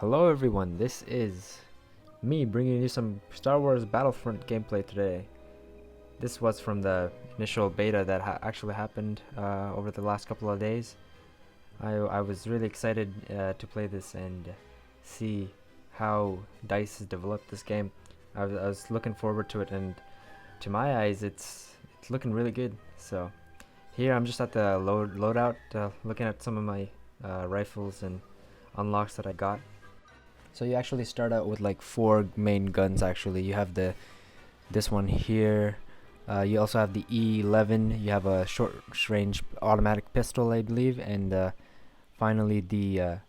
Hello everyone, this is me bringing you some Star Wars Battlefront gameplay today. This was from the initial beta that actually happened over the last couple of days. I was really excited to play this and see how DICE has developed this game. I was looking forward to it, and to my eyes it's looking really good. So here I'm just at the loadout looking at some of my rifles and unlocks that I got. So you actually start out with like 4 main guns. Actually, you have this one here. You also have the E11. You have a short-range automatic pistol, I believe, and finally the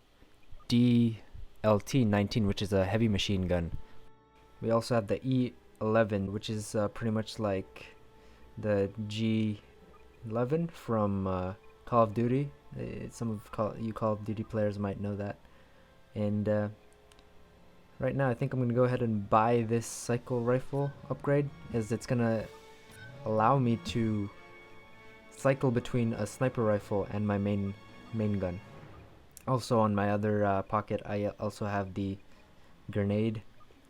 DLT-19, which is a heavy machine gun. We also have the E11, which is pretty much like the G11 from Call of Duty. Some of Call of Duty players might know that. And right now I think I'm going to go ahead and buy this cycle rifle upgrade, as it's going to allow me to cycle between a sniper rifle and my main gun. Also on my other pocket I also have the grenade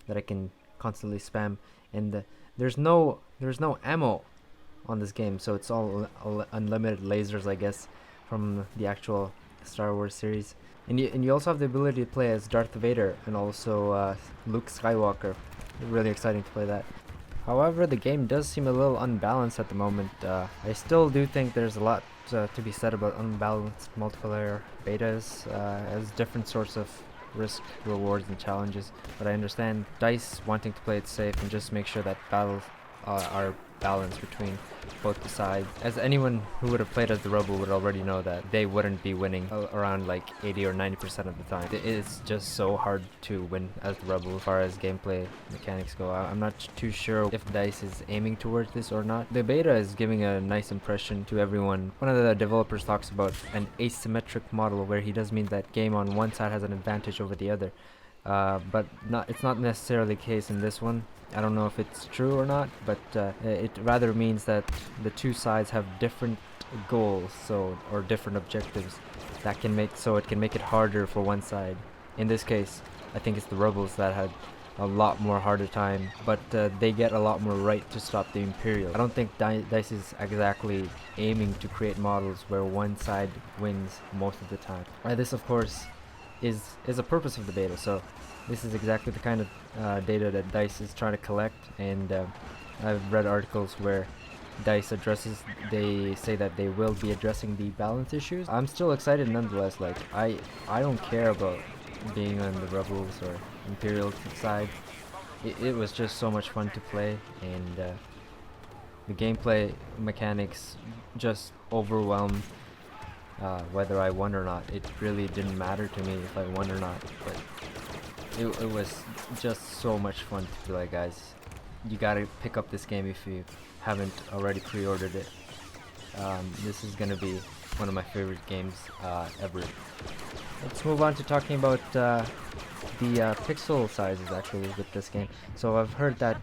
that I can constantly spam, and there's no ammo on this game, so it's all unlimited lasers, I guess, from the actual Star Wars series. And you also have the ability to play as Darth Vader and also Luke Skywalker. Really exciting to play that. However, the game does seem a little unbalanced at the moment. I still do think there's a lot to be said about unbalanced multiplayer betas, as different sorts of risk, rewards, and challenges. But I understand DICE wanting to play it safe and just make sure that battles are balanced between both the sides. As anyone who would have played as the Rebel would already know, that they wouldn't be winning around like 80 or 90% of the time. It's just so hard to win as the Rebel as far as gameplay mechanics go. I'm not too sure if DICE is aiming towards this or not. The beta is giving a nice impression to everyone. One of the developers talks about an asymmetric model, where he does mean that game on one side has an advantage over the other. But it's not necessarily the case in this one. I don't know if it's true or not, but it rather means that the two sides have different goals, or different objectives that can make it harder for one side. In this case, I think it's the Rebels that had a lot more harder time, but they get a lot more right to stop the Imperial. I don't think DICE is exactly aiming to create models where one side wins most of the time. This, of course, is a purpose of the beta, so this is exactly the kind of data that DICE is trying to collect. And I've read articles where DICE they say that they will be addressing the balance issues. I'm still excited nonetheless. Like, I don't care about being on the Rebels or Imperial side. It was just so much fun to play, and the gameplay mechanics just overwhelmed whether I won or not. It really didn't matter to me if I won or not, but it was just so much fun to play, guys. You gotta pick up this game if you haven't already pre-ordered it. This is gonna be one of my favorite games ever. Let's move on to talking about the pixel sizes actually with this game. So I've heard that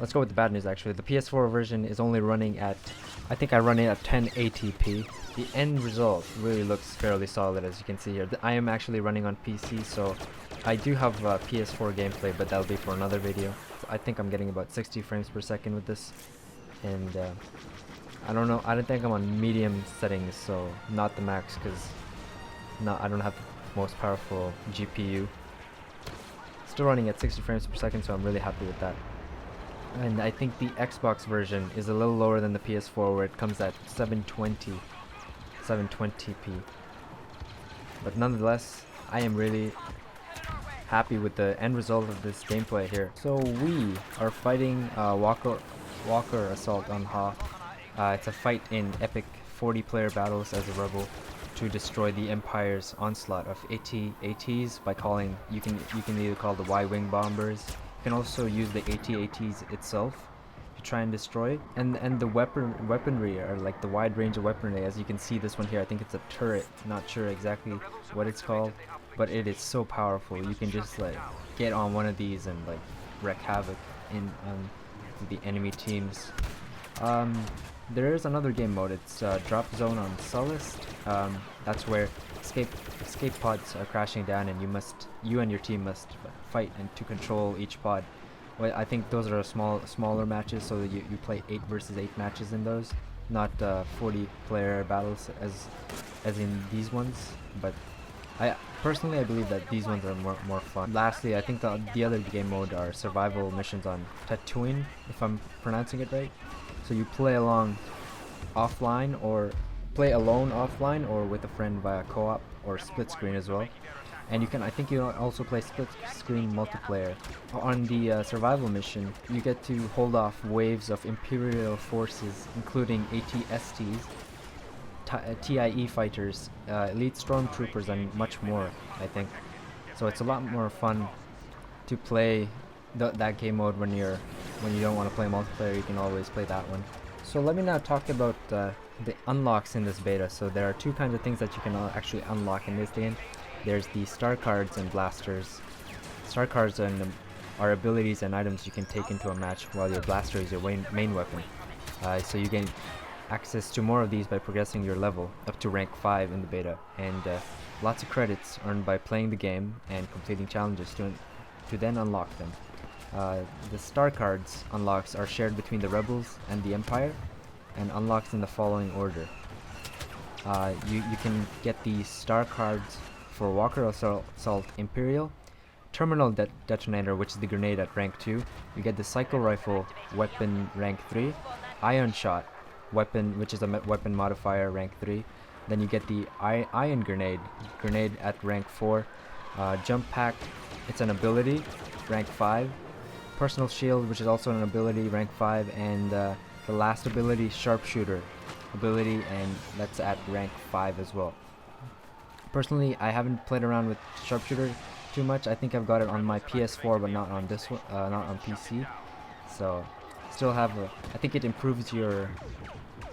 let's go with the bad news actually. The PS4 version is only running at, I think I run it at 1080p. The end result really looks fairly solid, as you can see here. I am actually running on PC, so I do have PS4 gameplay, but that'll be for another video. I think I'm getting about 60 frames per second with this, and I don't know, I don't think I'm on medium settings, so not the max, because I don't have the most powerful GPU. Still running at 60 frames per second, so I'm really happy with that. And I think the Xbox version is a little lower than the PS4, where it comes at 720p. But nonetheless, I am really happy with the end result of this gameplay here. So we are fighting Walker Assault on Hoth. It's a fight in epic 40-player battles as a Rebel to destroy the Empire's onslaught of AT-ATs by calling. You can either call the Y-wing bombers. You can also use the AT-ATs itself to try and destroy. And the weaponry, or like the wide range of weaponry, as you can see this one here, I think it's a turret, not sure exactly what it's called, but it is so powerful. You can just like get on one of these and like wreak havoc on the enemy teams. There is another game mode. It's Drop Zone on Sullust. That's where escape pods are crashing down, and you and your team must fight and to control each pod. Well, I think those are smaller matches, so that you play 8 versus 8 matches in those, not 40 player battles as in these ones. But I personally believe that these ones are more fun. Lastly, I think the other game mode are survival missions on Tatooine, if I'm pronouncing it right. So you play along offline, or play alone offline, or with a friend via co-op or split screen as well. And I think you can also play split screen multiplayer. On the survival mission, you get to hold off waves of Imperial forces, including AT-STs, TIE fighters, elite stormtroopers, and much more, I think. So it's a lot more fun to play that game mode when you don't want to play multiplayer. You can always play that one. So let me now talk about the unlocks in this beta. So there are two kinds of things that you can actually unlock in this game. There's the star cards and blasters. Star cards are abilities and items you can take into a match, while your blaster is your main weapon. So you gain access to more of these by progressing your level up to rank 5 in the beta, and lots of credits earned by playing the game and completing challenges to then unlock them. The star cards unlocks are shared between the rebels and the Empire, and unlocks in the following order. You can get the star cards for Walker Assault Imperial, Terminal Detonator, which is the grenade, at rank 2. You get the Cycle Rifle weapon, rank 3, Ion Shot weapon, which is a weapon modifier, rank 3. Then you get the Ion Grenade at rank 4, Jump Pack, it's an ability, rank 5, Personal Shield, which is also an ability, rank 5, and the last ability, Sharpshooter ability, and that's at rank 5 as well. Personally, I haven't played around with Sharpshooter too much. I think I've got it on my PS4, but not on this one, not on PC. So, still have I think it improves your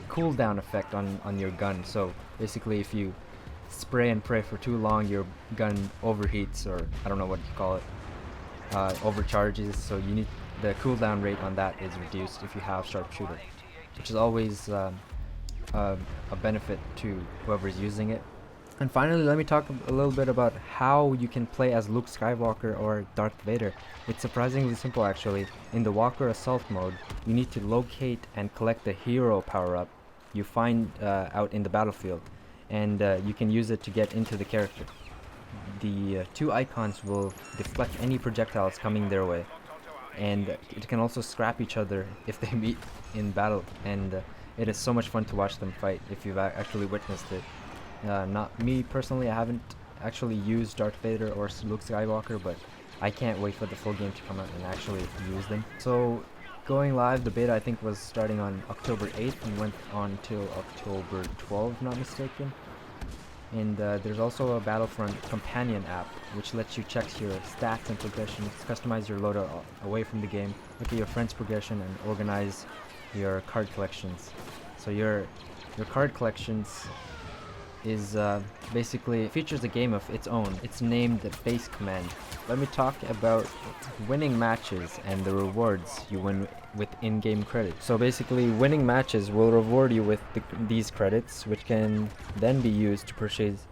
cooldown effect on your gun. So basically, if you spray and pray for too long, your gun overheats, or I don't know what you call it, overcharges. So you need the cooldown rate on that is reduced if you have Sharpshooter, which is always a benefit to whoever's using it. And finally, let me talk a little bit about how you can play as Luke Skywalker or Darth Vader. It's surprisingly simple, actually. In the Walker Assault mode, you need to locate and collect the hero power-up you find out in the battlefield, and you can use it to get into the character. The two icons will deflect any projectiles coming their way, and it can also scrap each other if they meet in battle, and it is so much fun to watch them fight if you've actually witnessed it. Not me personally, I haven't actually used Darth Vader or Luke Skywalker, but I can't wait for the full game to come out and actually use them. So, going live, the beta I think was starting on October 8th and went on till October 12th, if not mistaken. And there's also a Battlefront companion app, which lets you check your stats and progressions, customize your loadout away from the game, look at your friends' progression, and organize your card collections. So your card collections is basically features a game of its own. It's named the Base Command. Let me talk about winning matches and the rewards you win with in-game credits. So basically, winning matches will reward you with these credits, which can then be used to purchase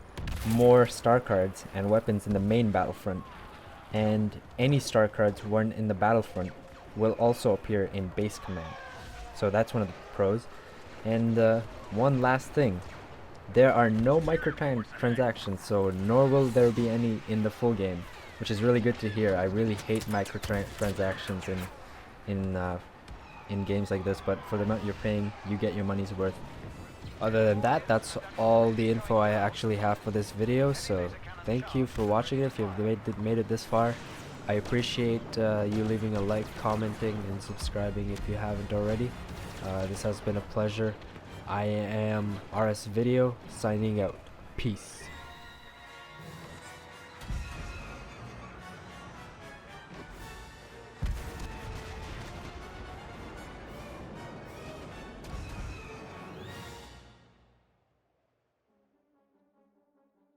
more star cards and weapons in the main Battlefront. And any star cards won in the Battlefront will also appear in Base Command. So that's one of the pros. And one last thing. There are no microtransactions, so nor will there be any in the full game, which is really good to hear. I really hate microtransactions in games like this, but for the amount you're paying, you get your money's worth. Other than that, that's all the info I actually have for this video, so thank you for watching it if you've made it this far. I appreciate you leaving a like, commenting, and subscribing if you haven't already. This has been a pleasure. I am RS Video, signing out. Peace.